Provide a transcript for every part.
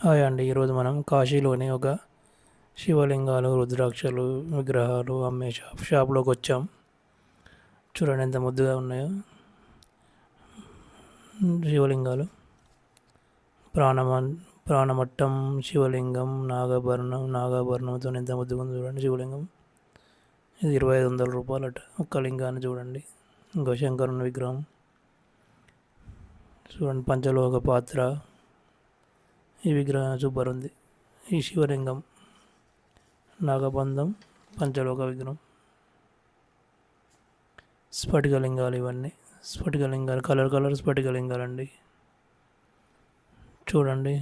Hi అండి. ఈరోజు మనం కాశీలోని ఒక శివలింగాలు, రుద్రాక్షలు, విగ్రహాలు అమ్మే షాప్లోకి వచ్చాం. చూడండి ఎంత ముద్దుగా ఉన్నాయో శివలింగాలు. ప్రాణమన్ ప్రాణమట్టం శివలింగం నాగాభరణంతో ఎంత ముద్దుగా ఉంది చూడండి శివలింగం. ఇది 2500 రూపాయలట ఒక్క లింగాన్ని. చూడండి ఇంకో శంకరుని విగ్రహం చూడండి, పంచలోహ పాత్ర. ఈ విగ్రహం సూపర్ ఉంది. ఈ శివలింగం నాగబంధం పంచలోక విగ్రహం. స్ఫటికలింగాలు ఇవన్నీ స్ఫటికలింగాలు, కలర్ స్ఫటికలింగాలు అండి. చూడండి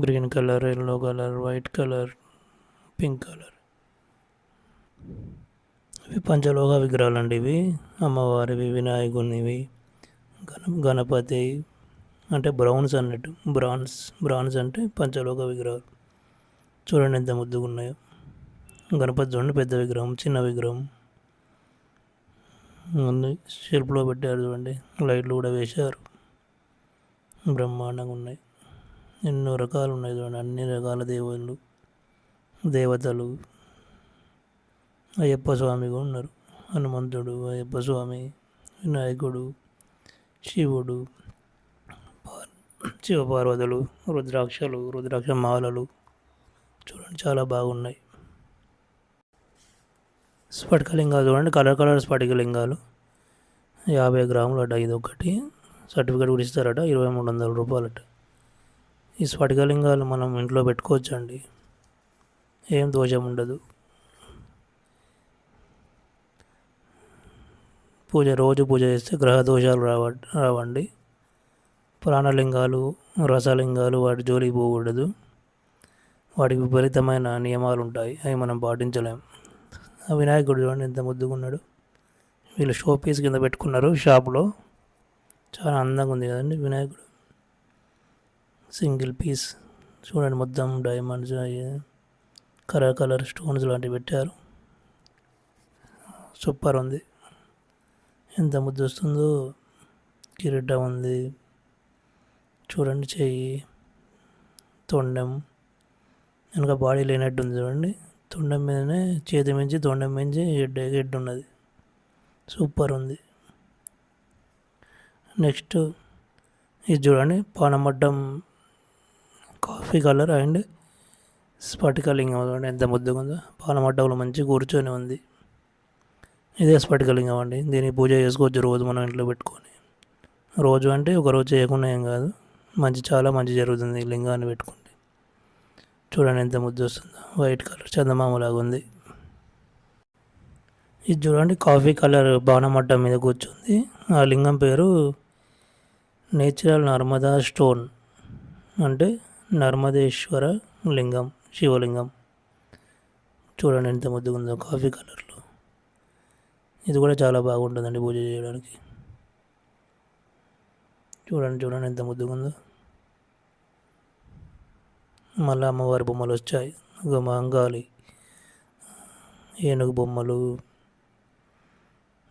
green colour, yellow colour, white colour, pink colour. ఇవి పంచలోహ విగ్రహాలు అండి. ఇవి అమ్మవారివి, వినాయకునివి, గణపతి అంటే బ్రౌన్స్ అన్నట్టు. బ్రాన్స్ అంటే పంచలోక విగ్రహాలు. చూడండి ఎంత ముద్దుగా ఉన్నాయో. గణపతి చూడండి, పెద్ద విగ్రహం, చిన్న విగ్రహం ఉంది. షెల్ఫ్లో పెట్టారు చూడండి, లైట్లు కూడా వేశారు, బ్రహ్మాండంగా ఉన్నాయి. ఎన్నో రకాలు ఉన్నాయి చూడండి, అన్ని రకాల దేవుళ్ళు, దేవతలు. అయ్యప్ప స్వామి కూడా ఉన్నారు. హనుమంతుడు, అయ్యప్ప స్వామి, వినాయకుడు, శివుడు, శివపార్వతులు, రుద్రాక్ష మాలలు. చూడండి చాలా బాగున్నాయి. స్ఫటికలింగాలు చూడండి, కలర్ స్ఫటికలింగాలు. 50 గ్రాములు అట ఇది ఒకటి. సర్టిఫికేట్ కూడా ఇస్తారట, 2300 రూపాయలట. ఈ స్ఫటికలింగాలు మనం ఇంట్లో పెట్టుకోవచ్చండి, ఏం దోషం ఉండదు. రోజు పూజ చేస్తే గ్రహ దోషాలు రావండి. ప్రాణలింగాలు, రసలింగాలు వాటి జోలికి పోకూడదు. వాటికి విపరీతమైన నియమాలు ఉంటాయి, అవి మనం పాటించలేం. ఆ వినాయకుడు చూడండి ఎంత ముద్దుగా ఉన్నాడు. వీళ్ళు షో పీస్ కింద పెట్టుకున్నారు షాప్లో. చాలా అందంగా ఉంది కదండి వినాయకుడు. సింగిల్ పీస్ చూడండి, మొత్తం డైమండ్స్, కలర్ స్టోన్స్ లాంటివి పెట్టారు. సూపర్ ఉంది, ఎంత ముద్దు వస్తుందో. కిరీటం ఉంది చూడండి, చెయ్యి, తొండం, వెనక బాడీ లేనట్టు ఉంది చూడండి. తొండం మీదనే, చేతి మించి తొండం మించి హెడ్ ఉన్నది. సూపర్ ఉంది. నెక్స్ట్ ఇది చూడండి, పానమడ్డం కాఫీ కలర్ అండ్ స్ఫటికలింగం చూడండి ఎంత ముద్దుగా ఉందో. పానమడ్డంలో మంచి కూర్చొని ఉంది. ఇదే స్ఫటికలింగం అండి. దీనికి పూజ చేసుకోవచ్చు రోజు మనం ఇంట్లో పెట్టుకొని. రోజు అంటే ఒకరోజు చేయకుండా ఏం కాదు, చాలా మంచి జరుగుతుంది ఈ లింగాన్ని పెట్టుకుంటే. చూడండి ఎంత ముద్దు వస్తుందో. వైట్ కలర్ చందమామలాగా ఉంది. ఇది చూడండి, కాఫీ కలర్ బాణమట్టం మీద కూర్చుంది. ఆ లింగం పేరు నేచురల్ నర్మదా స్టోన్, అంటే నర్మదేశ్వర లింగం, శివలింగం. చూడండి ఎంత ముద్దుగా ఉందో కాఫీ కలర్లో. ఇది కూడా చాలా బాగుంటుందండి పూజ చేయడానికి. చూడండి ఎంత ముద్దుగా ఉందో. మళ్ళీ అమ్మవారి బొమ్మలు వచ్చాయి, మాంగాలి, ఏనుగు బొమ్మలు,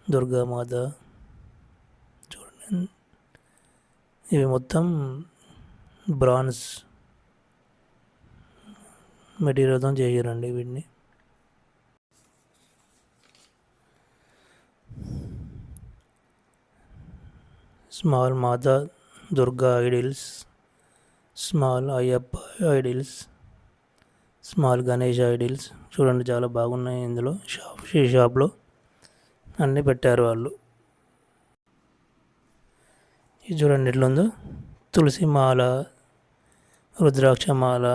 దుర్గామాత. చూడండి ఇవి మొత్తం బ్రాన్స్ మెటీరియల్తో చేయరండి వీటిని. Small Mata Durga idols, small Ayyappa idols, small Ganesh idols. చూడండి చాలా బాగున్నాయి. ఇందులో ఈ షాప్లో అన్నీ పెట్టారు వాళ్ళు. ఇది చూడండి ఎట్లుందో. తులసి మాల, రుద్రాక్ష మాల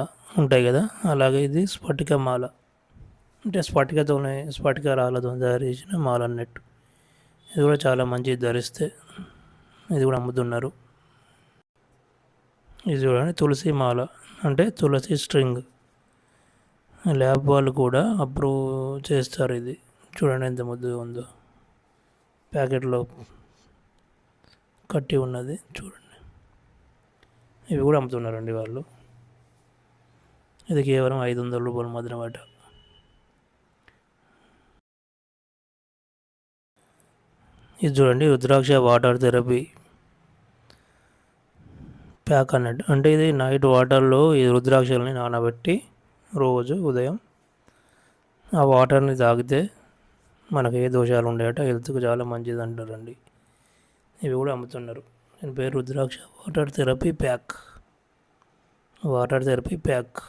ఉంటాయి కదా, అలాగే ఇది స్ఫటిక మాల, అంటే స్ఫటిక రాళ్ళతో తయారు చేసిన మాల అన్నట్టు. ఇది కూడా చాలా మంచిది ధరిస్తే. ఇది కూడా అమ్ముతున్నారు. ఇది చూడండి, తులసి మాల అంటే తులసి స్ట్రింగ్. ల్యాబ్ వాళ్ళు కూడా అప్రూవ్ చేస్తారు ఇది. చూడండి ఎంత ముద్దుగా ఉందో, ప్యాకెట్లో కట్టి ఉన్నది చూడండి. ఇవి కూడా అమ్ముతున్నారండి వాళ్ళు. ఇది కేవలం 500 రూపాయలు మాత్రం అట. ఇది చూడండి, రుద్రాక్ష వాటర్ థెరపీ ప్యాక్ అన్నట్టు. అంటే ఇది నైట్ వాటర్లో ఈ రుద్రాక్షల్ని నానబెట్టి రోజు ఉదయం ఆ వాటర్ని తాగితే మనకు ఏ దోషాలు ఉండేట హెల్త్కి చాలా మంచిది అంటారండి. ఇవి కూడా అమ్ముతున్నారు. దీని పేరు rudraksha water therapy pack. Water therapy pack.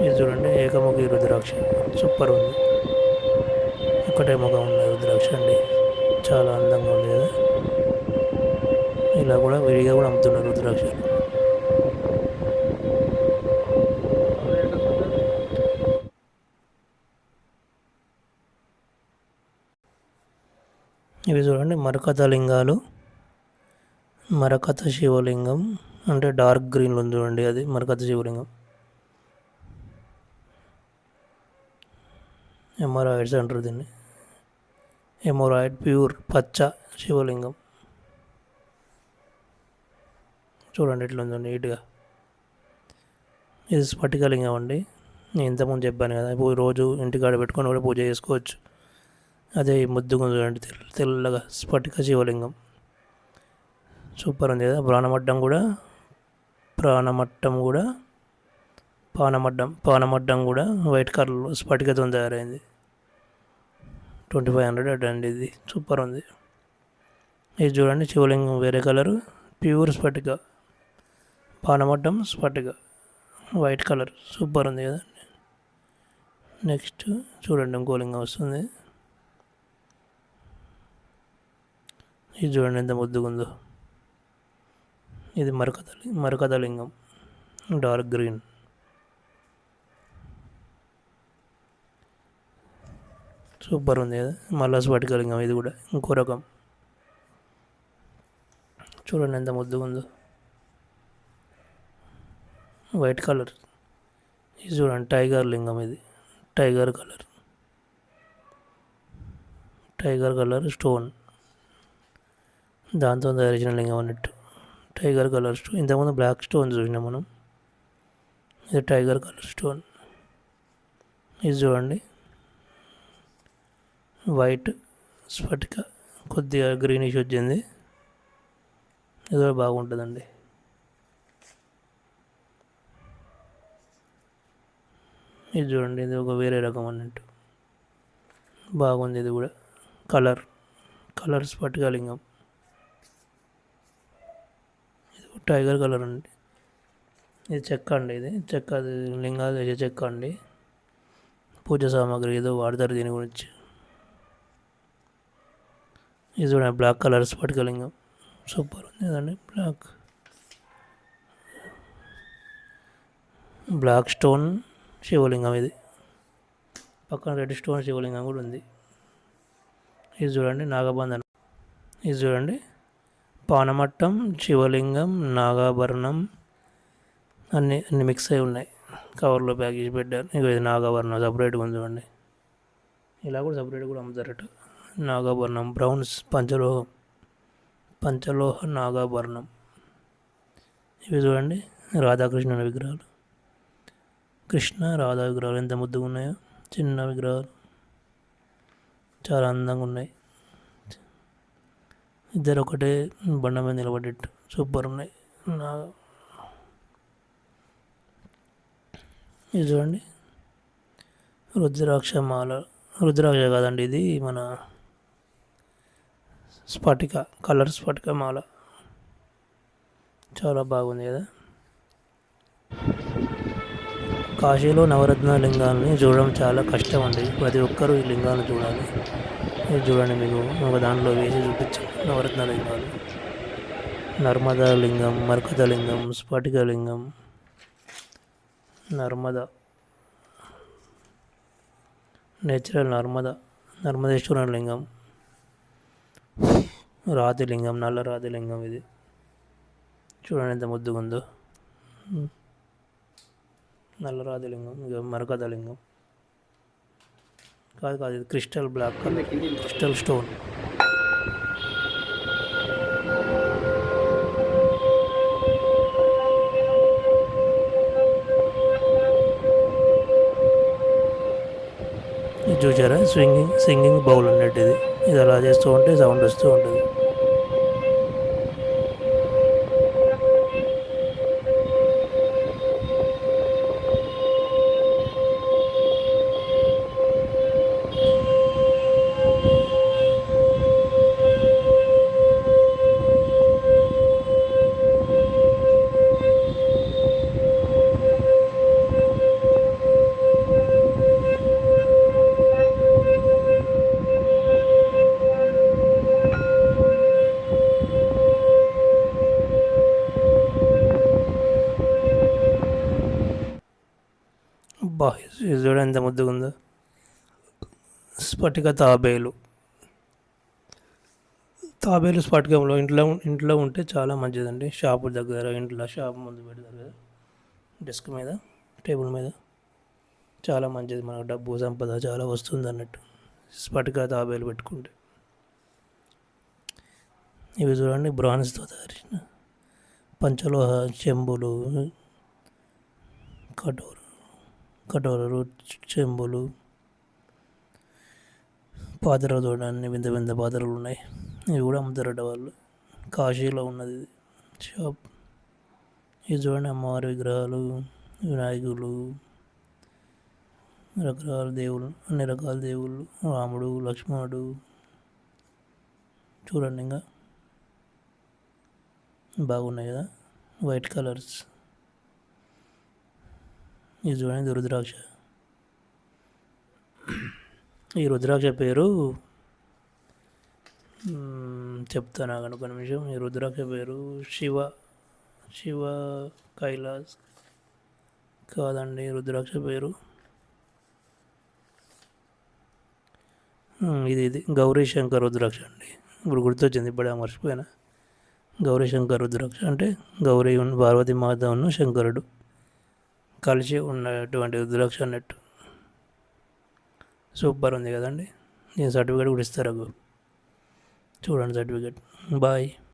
ఇది చూడండి, ఏకముఖి రుద్రాక్ష సూపర్ ఉంది. ఒకటే ముఖం ఉన్న రుద్రాక్ష అండి, చాలా అందంగా ఉంది కదా. ఇలా కూడా విడిగా కూడా అమ్ముతున్నారు రుద్రాక్షలు. ఇవి చూడండి మరకత లింగాలు. మరకత శివలింగం అంటే డార్క్ గ్రీన్లో ఉంది చూడండి, అది మరకత శివలింగం. ఎమరాయిడ్స్ అంటారు దీన్ని. ఎమరాయిడ్ ప్యూర్ పచ్చ శివలింగం చూడండి ఎట్లా ఉందో నీట్గా. ఇది స్ఫటికలింగం అండి. నేను ఇంతకుముందు చెప్పాను కదా, రోజు ఇంటికాడ పెట్టుకొని కూడా పూజ చేసుకోవచ్చు. అదే ఈ ముద్దుగా చూడండి, తెల్లగా స్ఫటిక శివలింగం సూపర్ ఉంది కదా. ప్రాణమట్టం కూడా పానమడ్డం కూడా వైట్ కలర్లో స్ఫటికతో తయారైంది. 2500 అండి. ఇది సూపర్ ఉంది. ఇది చూడండి శివలింగం వేరే కలరు, ప్యూర్ స్ఫటిక. పానమడ్డం స్ఫటిక వైట్ కలర్ సూపర్ ఉంది కదా. నెక్స్ట్ చూడండి ఇంకో లింగం వస్తుంది. ఇది చూడండి ఎంత ముద్దుగా ఉందో. ఇది మరకత లింగం డార్క్ గ్రీన్. సూపర్ ఉంది కదా. మళ్ళా స్ఫటికలింగం ఇది కూడా ఇంకో రకం. చూడండి ఎంత ముద్దుగా ఉందో, వైట్ కలర్. ఇది చూడండి టైగర్ లింగం. ఇది టైగర్ కలర్ స్టోన్, దాంతో తయారు చేసిన లింగం అన్నట్టు. Tiger colour stone. ఇంతకుముందు బ్లాక్ స్టోన్ చూసినాం మనం, ఇది టైగర్ కలర్ స్టోన్. ఇది చూడండి వైట్ స్ఫటిక, కొద్దిగా గ్రీనిష్ వచ్చింది. ఇది కూడా బాగుంటుందండి. ఇది చూడండి, ఇది ఒక వేరే రకం అన్నట్టు, బాగుంది. ఇది కూడా కలర్ స్ఫటికలింగం. ఇది టైగర్ కలర్ అండి. ఇది చెక్క అండి, ఇది చెక్క లింగాలు వేసే చెక్క అండి. పూజ సామాగ్రి ఏదో వాడతారు దీని గురించి. ఇది చూడండి బ్లాక్ కలర్ స్ఫటికలింగం సూపర్ ఉంది కదండి. బ్లాక్ స్టోన్ శివలింగం. ఇది పక్కన రెడ్ స్టోన్ శివలింగం కూడా ఉంది. ఇది చూడండి నాగబంధనం. ఇది చూడండి పానమట్టం, శివలింగం, నాగాభరణం అన్నీ మిక్స్ అయి ఉన్నాయి. కవర్లో ప్యాక్ చేసి పెట్టారు. ఇక ఇది నాగాభరణం సపరేట్గా ఉంది చూడండి. ఇలా కూడా సపరేట్ కూడా అమ్ముతారట. నాగాభరణం బ్రౌన్స్ పంచలోహ నాగాభరణం. ఇవి చూడండి రాధాకృష్ణుని విగ్రహాలు. కృష్ణ రాధా విగ్రహాలు ఎంత ముద్దుగా ఉన్నాయో. చిన్న విగ్రహాలు చాలా అందంగా ఉన్నాయి. ఇద్దరు ఒకటే బండ మీద నిలబడేట్టు సూపర్ ఉన్నాయి. ఇది చూడండి రుద్రాక్ష మాల. రుద్రాక్ష కాదండి, ఇది మన కలర్ స్ఫటిక మాల. చాలా బాగుంది కదా. కాశీలో నవరత్న లింగాలని చూడడం చాలా కష్టం అండి. ప్రతి ఒక్కరూ ఈ లింగాలను చూడాలి. ఇది చూడండి, మీకు ఒక దాంట్లో వేసి చూపించాను నవరత్న లింగాలు. నర్మదా లింగం, మరకత లింగం, స్ఫటిక లింగం, నేచురల్ నర్మదేశ్వర లింగం, రాతి లింగం, నల్ల రాతి లింగం. ఇది చూడండి ఎంత ముద్దుగా ఉందో. నల్ల రాతి లింగం. ఇక మరకత లింగం కాదు ఇది crystal black colour, crystal stone. చూసారా సింగింగ్ బౌల్ అన్నట్టు ఇది అలా చేస్తూ ఉంటే సౌండ్ వస్తూ ఉంటుంది. అబ్బా, ఇది చూడండి ఎంత ముద్దుగా ఉందో. స్ఫటిక తాబేలు. తాబేలు స్ఫటికంలో ఇంట్లో ఉంటే చాలా మంచిదండి. షాపు దగ్గర, ఇంట్లో షాప్ ముందు పెడతారు కదా, డెస్క్ మీద, టేబుల్ మీద. చాలా మంచిది, మనకు డబ్బు సంపద చాలా వస్తుంది అన్నట్టు స్ఫటిక తాబేలు పెట్టుకుంటే. ఇవి చూడండి, బ్రాన్స్తో తయారు చేసిన పంచలోహ చెంబులు, కటోరలు, చెంబులు, పాత్రలు చూడండి, వింత వింత పాత్రలు ఉన్నాయి. ఇవి కూడా అమ్ముతారట వాళ్ళు. కాశీలో ఉన్నది ఇది షాప్. ఇది చూడండి, అమ్మవారి విగ్రహాలు, వినాయకులు, రకరకాల దేవుళ్ళు, అన్ని రకాల దేవుళ్ళు, రాముడు, లక్ష్మణుడు. చూడండి, ఇంకా బాగున్నాయి కదా, వైట్ కలర్స్. ఇది చూడండి, రుద్రాక్ష. ఈ రుద్రాక్ష పేరు చెప్తాను ఒక నిమిషం. ఈ రుద్రాక్ష పేరు శివ కైలాస్ కాదండి. రుద్రాక్ష పేరు ఇది గౌరీ శంకర్ రుద్రాక్ష అండి. ఇప్పుడు గుర్తొచ్చింది, ఇప్పుడే మర్చిపోయినా. గౌరీ శంకర్ రుద్రాక్ష అంటే గౌరీ పార్వతీ మాత ఉన్న శంకరుడు కలిసి ఉన్నటువంటి రుద్రాక్ష అన్నట్టు. సూపర్ ఉంది కదండి. నేను సర్టిఫికేట్ కూడా ఇస్తారు. చూడండి సర్టిఫికేట్. బాయ్.